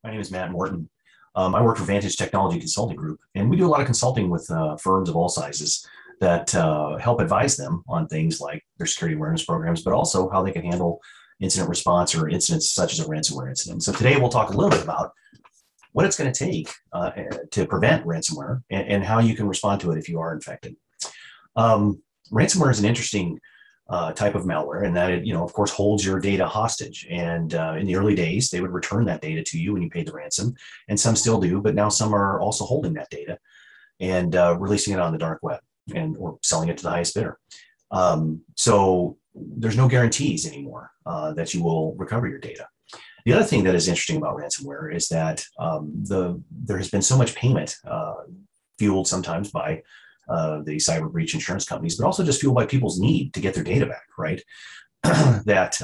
My name is Matt Morton. I work for Vantage Technology Consulting Group, and we do a lot of consulting with firms of all sizes that help advise them on things like their security awareness programs, but also how they can handle incident response or incidents such as a ransomware incident. So today we'll talk a little bit about what it's going to take to prevent ransomware and how you can respond to it if you are infected. Ransomware is an interesting type of malware, and that it, of course, holds your data hostage. And in the early days, they would return that data to you when you paid the ransom, and some still do. But now some are also holding that data and releasing it on the dark web or selling it to the highest bidder. So there's no guarantees anymore that you will recover your data. The other thing that is interesting about ransomware is that there has been so much payment fueled sometimes by the cyber breach insurance companies, but also just fueled by people's need to get their data back, right? that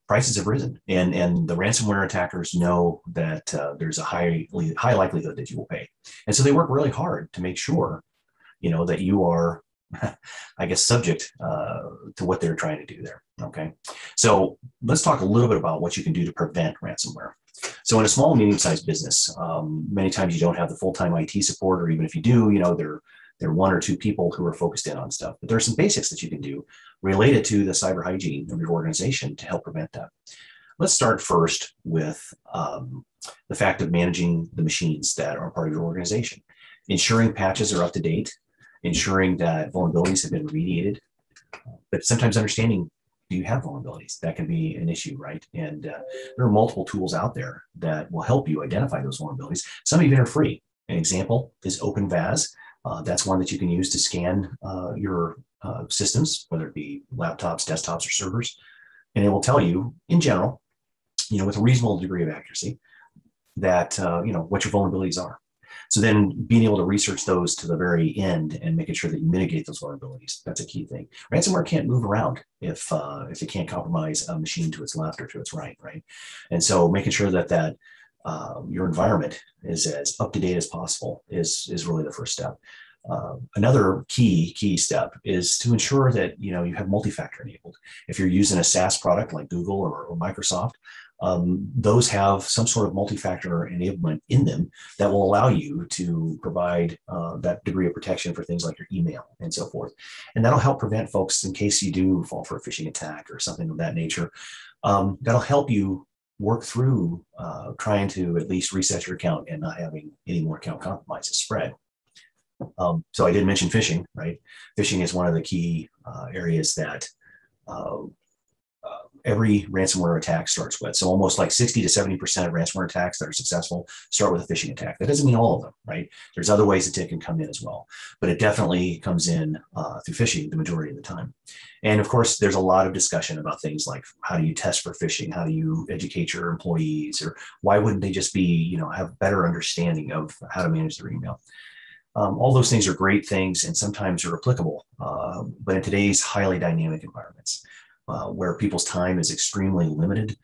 prices have risen, and the ransomware attackers know that there's a high likelihood that you will pay, and so they work really hard to make sure, that you are, I guess, subject to what they're trying to do there. Okay, so let's talk a little bit about what you can do to prevent ransomware. So in a small, medium-sized business, many times you don't have the full-time IT support, or even if you do, there are one or two people who are focused in on stuff. But there are some basics that you can do related to the cyber hygiene of your organization to help prevent that. Let's start first with the fact of managing the machines that are part of your organization, ensuring patches are up to date, ensuring that vulnerabilities have been remediated, but sometimes understanding, do you have vulnerabilities? That can be an issue, right? And there are multiple tools out there that will help you identify those vulnerabilities. Some even are free. An example is OpenVAS. That's one that you can use to scan your systems, whether it be laptops, desktops, or servers. And it will tell you, in general, with a reasonable degree of accuracy, that, what your vulnerabilities are. So then being able to research those to the very end and making sure that you mitigate those vulnerabilities, that's a key thing. Ransomware can't move around if it can't compromise a machine to its left or to its right, right? And so making sure that your environment is as up to date as possible is really the first step. Another key step is to ensure that you have multi-factor enabled. If you're using a SaaS product like Google or Microsoft, those have some sort of multi-factor enablement in them that will allow you to provide that degree of protection for things like your email and so forth. And that'll help prevent folks, in case you do fall for a phishing attack or something of that nature, that'll help you work through trying to at least reset your account and not having any more account compromises spread. So I did mention phishing, right? Phishing is one of the key areas that every ransomware attack starts with. So almost like 60 to 70% of ransomware attacks that are successful start with a phishing attack. That doesn't mean all of them, right? There's other ways that it can come in as well, but it definitely comes in through phishing the majority of the time. And of course, there's a lot of discussion about things like, how do you test for phishing? How do you educate your employees? Or why wouldn't they just be, have better understanding of how to manage their email? All those things are great things and sometimes are applicable, but in today's highly dynamic environments, where people's time is extremely limited.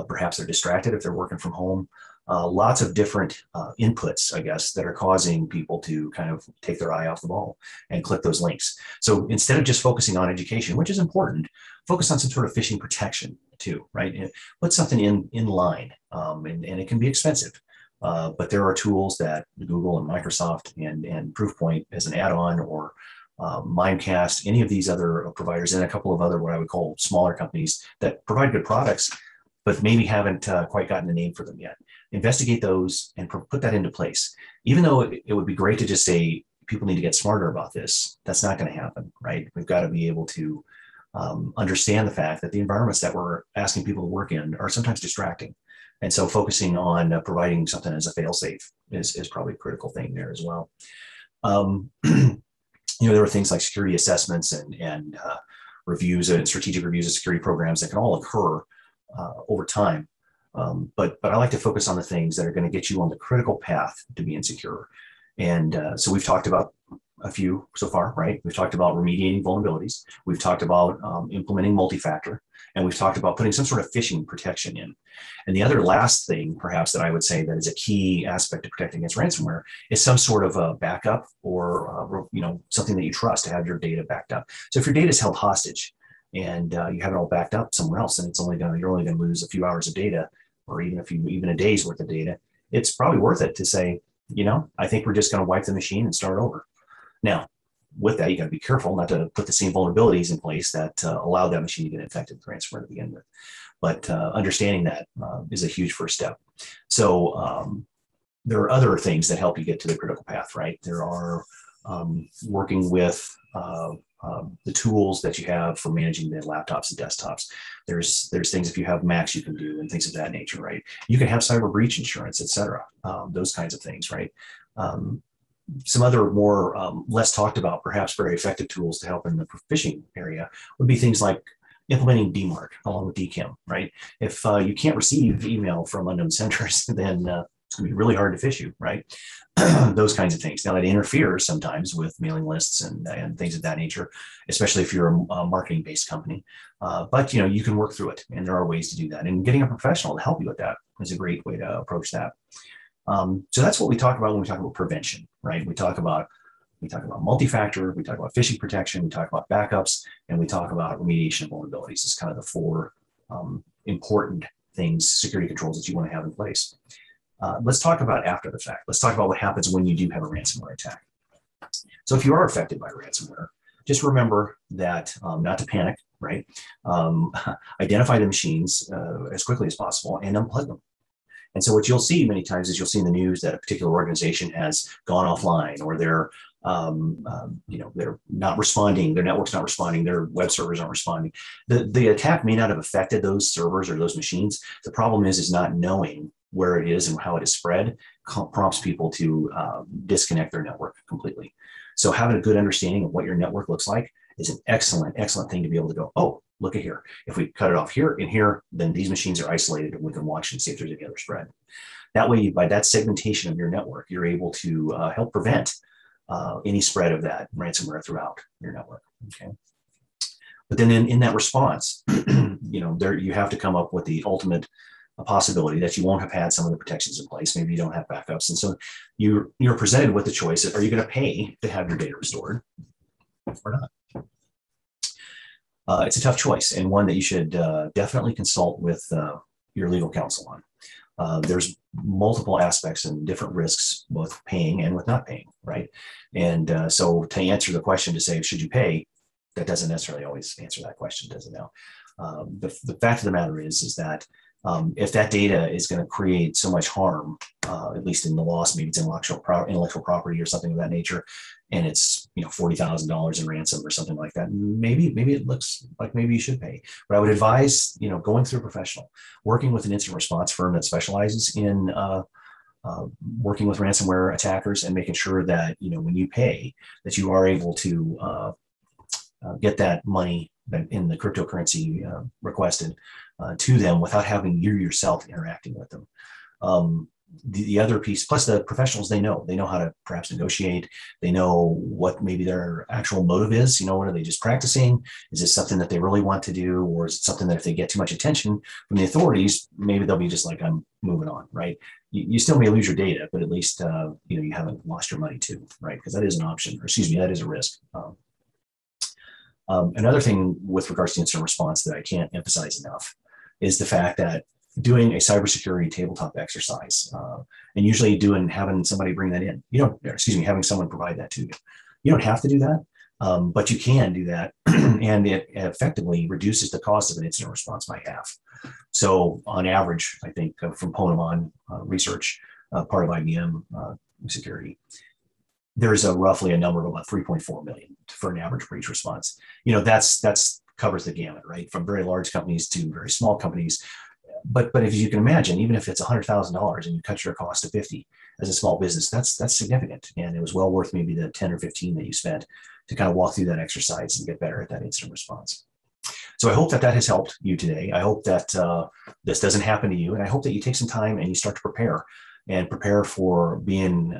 Perhaps they're distracted if they're working from home. Lots of different inputs, I guess, that are causing people to kind of take their eye off the ball and click those links. So instead of just focusing on education, which is important, focus on some sort of phishing protection too, right? And put something in line, and it can be expensive. But there are tools that Google and Microsoft and Proofpoint as an add-on, or Mimecast, any of these other providers, and a couple of other what I would call smaller companies that provide good products, but maybe haven't quite gotten a name for them yet. Investigate those and put that into place. Even though it would be great to just say people need to get smarter about this, that's not going to happen, right? We've got to be able to understand the fact that the environments that we're asking people to work in are sometimes distracting. And so focusing on providing something as a fail-safe is probably a critical thing there as well. There are things like security assessments and reviews and strategic reviews of security programs that can all occur over time. But I like to focus on the things that are going to get you on the critical path to being secure. And so we've talked about a few so far, right? We've talked about remediating vulnerabilities. We've talked about implementing multi-factor, and we've talked about putting some sort of phishing protection in. And the other last thing, perhaps, that I would say that is a key aspect of protecting against ransomware is some sort of a backup or something that you trust to have your data backed up. So if your data is held hostage and you have it all backed up somewhere else, and you're only going to lose a few hours of data, or even a day's worth of data, it's probably worth it to say, I think we're just going to wipe the machine and start over. Now, with that, you got to be careful not to put the same vulnerabilities in place that allow that machine to get infected with ransomware to begin with. But understanding that is a huge first step. So there are other things that help you get to the critical path, right? There are working with the tools that you have for managing the laptops and desktops. There's things, if you have Macs, you can do, and things of that nature, right? You can have cyber breach insurance, et cetera, those kinds of things, right? Some other more less talked about, perhaps very effective tools to help in the phishing area would be things like implementing DMARC along with DKIM, right? If you can't receive email from unknown senders, then it's going to be really hard to phish you, right? Those kinds of things. Now, that interferes sometimes with mailing lists and things of that nature, especially if you're a marketing-based company. But you can work through it, and there are ways to do that. And getting a professional to help you with that is a great way to approach that. So that's what we talk about when we talk about prevention, right? We talk about multi-factor, we talk about phishing protection, we talk about backups, and we talk about remediation of vulnerabilities. It's kind of the four important things, security controls that you want to have in place. Let's talk about after the fact. Let's talk about what happens when you do have a ransomware attack. So if you are affected by ransomware, just remember that not to panic, right? Identify the machines as quickly as possible and unplug them. And so what you'll see many times is you'll see in the news that a particular organization has gone offline, or they're not responding, their network's not responding, their web servers aren't responding. The attack may not have affected those servers or those machines. The problem is not knowing where it is and how it is spread prompts people to disconnect their network completely. So having a good understanding of what your network looks like is an excellent thing to be able to go, oh, look at here. If we cut it off here and here, then these machines are isolated and we can watch and see if there's any other spread. That way, by that segmentation of your network, you're able to help prevent any spread of that ransomware throughout your network. Okay. But then in that response, you have to come up with the ultimate possibility that you won't have had some of the protections in place. Maybe you don't have backups. And so you're presented with the choice of, are you going to pay to have your data restored or not? It's a tough choice, and one that you should definitely consult with your legal counsel on. There's multiple aspects and different risks, both paying and with not paying, right? And so to answer the question to say, should you pay, that doesn't necessarily always answer that question, does it now? The fact of the matter is that if that data is going to create so much harm, at least in the loss, maybe it's intellectual property or something of that nature, and it's $40,000 in ransom or something like that, maybe it looks like maybe you should pay. But I would advise going through a professional, working with an incident response firm that specializes in working with ransomware attackers, and making sure that when you pay, that you are able to get that money in the cryptocurrency requested to them without having you yourself interacting with them. The other piece, plus the professionals, they know how to perhaps negotiate. They know what maybe their actual motive is. What are they just practicing? Is this something that they really want to do? Or is it something that if they get too much attention from the authorities, maybe they'll be just like, I'm moving on, right? You still may lose your data, but at least, you haven't lost your money too, right? Because that is an option, or excuse me, that is a risk. Another thing with regards to incident response that I can't emphasize enough is the fact that doing a cybersecurity tabletop exercise, and usually having somebody bring that in, having someone provide that to you. You don't have to do that, but you can do that, and it effectively reduces the cost of an incident response by half. So on average, I think from Ponemon research, part of IBM security, there's roughly a number of about 3.4 million for an average breach response. That's covers the gamut, right? From very large companies to very small companies. But if you can imagine, even if it's $100,000 and you cut your cost to 50 as a small business, that's significant. And it was well worth maybe the 10 or 15 that you spent to kind of walk through that exercise and get better at that incident response. So I hope that has helped you today. I hope that this doesn't happen to you. And I hope that you take some time and you start to prepare for being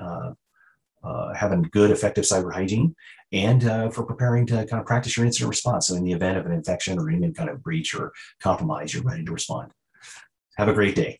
having good, effective cyber hygiene, and for preparing to kind of practice your incident response. So in the event of an infection or any kind of breach or compromise, you're ready to respond. Have a great day.